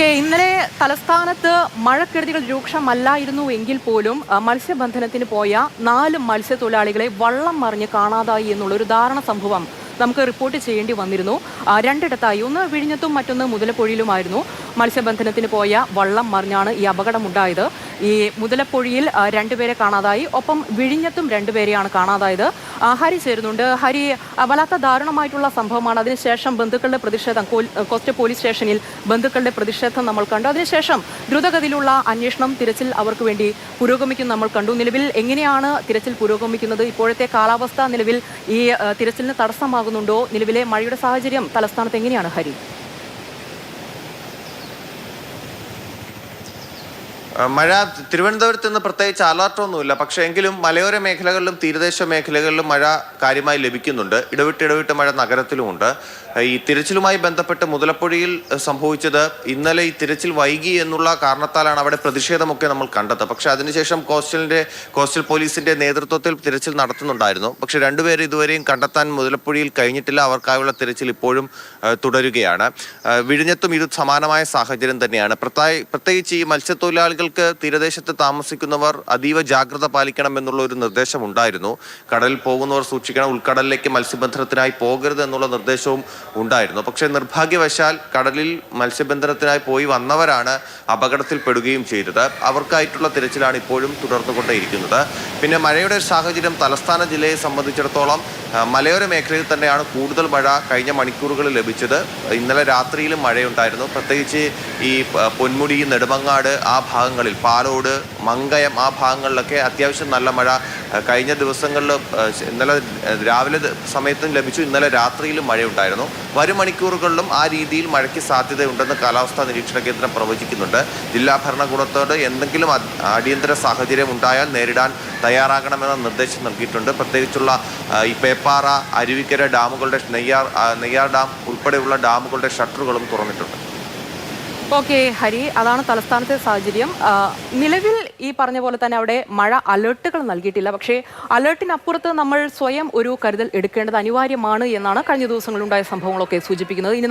ഇന്നലെ തലസ്ഥാനത്ത് മഴക്കെടുതികൾ രൂക്ഷമല്ലായിരുന്നു എങ്കിൽ പോലും മത്സ്യബന്ധനത്തിന് പോയ 4 മത്സ്യത്തൊഴിലാളികളെ വള്ളം മറിഞ്ഞ് കാണാതായി എന്നുള്ള ഒരു ദാരുണ സംഭവം നമുക്ക് റിപ്പോർട്ട് ചെയ്യേണ്ടി വന്നിരുന്നു. രണ്ടിടത്തായി, ഒന്ന് വിഴിഞ്ഞത്തും മറ്റൊന്ന് മുതലപ്പൊഴിയിലുമായിരുന്നു. മത്സ്യബന്ധനത്തിന് പോയ വള്ളം മറിഞ്ഞാണ് ഈ അപകടമുണ്ടായത്. ഈ മുതലപ്പൊഴിയിൽ 2 പേരെ കാണാതായി, ഒപ്പം വിഴിഞ്ഞത്തും 2 പേരെയാണ് കാണാതായത്. ഹരി ചേരുന്നുണ്ട്. ഹരി, വല്ലാത്ത ദാരുണമായിട്ടുള്ള സംഭവമാണ്. അതിനുശേഷം ബന്ധുക്കളുടെ പ്രതിഷേധം, കോസ്റ്റ് പോലീസ് സ്റ്റേഷനിൽ ബന്ധുക്കളുടെ പ്രതിഷേധം നമ്മൾ കണ്ടു. അതിനുശേഷം ദ്രുതഗതിയിലുള്ള അന്വേഷണം, തിരച്ചിൽ അവർക്ക് വേണ്ടി പുരോഗമിക്കും നമ്മൾ കണ്ടു. നിലവിൽ എങ്ങനെയാണ് തിരച്ചിൽ പുരോഗമിക്കുന്നത്? ഇപ്പോഴത്തെ കാലാവസ്ഥ നിലവിൽ ഈ തിരച്ചിലിന് തടസ്സമാകുന്നുണ്ടോ? നിലവിലെ മഴയുടെ സാഹചര്യം തലസ്ഥാനത്ത് എങ്ങനെയാണ് ഹരി? മഴ തിരുവനന്തപുരത്ത് നിന്ന് പ്രത്യേകിച്ച് അലർട്ടൊന്നുമില്ല. പക്ഷേ എങ്കിലും മലയോര മേഖലകളിലും തീരദേശ മേഖലകളിലും മഴ കാര്യമായി ലഭിക്കുന്നുണ്ട്. ഇടവിട്ട് മഴ നഗരത്തിലുമുണ്ട്. ഈ തിരച്ചിലുമായി ബന്ധപ്പെട്ട് മുതലപ്പൊഴിയിൽ സംഭവിച്ചത് ഇന്നലെ ഈ തിരച്ചിൽ വൈകി എന്നുള്ള കാരണത്താലാണ് അവിടെ പ്രതിഷേധമൊക്കെ നമ്മൾ കണ്ടത്. പക്ഷെ അതിനുശേഷം കോസ്റ്റൽ പോലീസിന്റെ നേതൃത്വത്തിൽ തിരച്ചിൽ നടത്തുന്നുണ്ടായിരുന്നു. പക്ഷെ 2 പേര് ഇതുവരെയും കണ്ടെത്താൻ മുതലപ്പൊഴിയിൽ കഴിഞ്ഞിട്ടില്ല. അവർക്കായുള്ള തിരച്ചിൽ ഇപ്പോഴും തുടരുകയാണ്. വിഴിഞ്ഞത്തും ഇത് സമാനമായ സാഹചര്യം തന്നെയാണ്. പ്രത്യേകിച്ച് ഈ മത്സ്യത്തൊഴിലാളികൾക്ക് തീരദേശത്ത് താമസിക്കുന്നവർ അതീവ ജാഗ്രത പാലിക്കണം എന്നുള്ള ഒരു നിർദ്ദേശം ഉണ്ടായിരുന്നു. കടലിൽ പോകുന്നവർ സൂക്ഷിക്കണം, ഉൾക്കടലിലേക്ക് മത്സ്യബന്ധനത്തിനായി പോകരുത് എന്നുള്ള നിർദ്ദേശവും ഉണ്ടായിരുന്നു. പക്ഷേ നിർഭാഗ്യവശാൽ കടലിൽ മത്സ്യബന്ധനത്തിനായി പോയി വന്നവരാണ് അപകടത്തിൽപ്പെടുകയും ചെയ്തത്. അവർക്കായിട്ടുള്ള തിരച്ചിലാണ് ഇപ്പോഴും തുടർന്നുകൊണ്ടേയിരിക്കുന്നത്. പിന്നെ മഴയുടെ സാഹചര്യം തലസ്ഥാന ജില്ലയെ സംബന്ധിച്ചിടത്തോളം മലയോര മേഖലയിൽ തന്നെയാണ് കൂടുതൽ മഴ കഴിഞ്ഞ മണിക്കൂറുകളിൽ ലഭിച്ചത്. ഇന്നലെ രാത്രിയിലും മഴയുണ്ടായിരുന്നു. പ്രത്യേകിച്ച് ഈ പൊന്മുടി, നെടുമങ്ങാട് ആ ഭാഗങ്ങളിൽ, പാലോട്, മങ്കയം ആ ഭാഗങ്ങളിലൊക്കെ അത്യാവശ്യം നല്ല മഴ കഴിഞ്ഞ ദിവസങ്ങളിൽ ഇന്നലെ രാവിലെ സമയത്തും ലഭിച്ചു. ഇന്നലെ രാത്രിയിലും മഴയുണ്ടായിരുന്നു. വരും മണിക്കൂറുകളിലും ആ രീതിയിൽ മഴയ്ക്ക് സാധ്യതയുണ്ടെന്ന് കാലാവസ്ഥാ നിരീക്ഷണ കേന്ദ്രം പ്രവചിക്കുന്നുണ്ട്. ജില്ലാ ഭരണകൂടത്തോട് എന്തെങ്കിലും അടിയന്തര സാഹചര്യം ഉണ്ടായാൽ നേരിടാൻ തയ്യാറാകണമെന്ന നിർദ്ദേശം നൽകിയിട്ടുണ്ട്. പ്രത്യേകിച്ചുള്ള ഈ പേപ്പാറ, അരുവിക്കര ഡാമുകളുടെ നെയ്യാർ ഡാം ഉൾപ്പെടെയുള്ള ഡാമുകളുടെ ഷട്ടറുകളും തുറന്നിട്ടുണ്ട്. ഓക്കെ ഹരി, അതാണ് തലസ്ഥാനത്തെ സാഹചര്യം. നിലവിൽ ഈ പറഞ്ഞ പോലെ തന്നെ അവിടെ മഴ അലേർട്ടുകൾ നൽകിയിട്ടില്ല. പക്ഷേ അലേർട്ടിനപ്പുറത്ത് നമ്മൾ സ്വയം ഒരു കരുതൽ എടുക്കേണ്ടത് അനിവാര്യമാണ് എന്നാണ് കഴിഞ്ഞ ദിവസങ്ങളിലുണ്ടായ സംഭവങ്ങളൊക്കെ സൂചിപ്പിക്കുന്നത്. ഇനി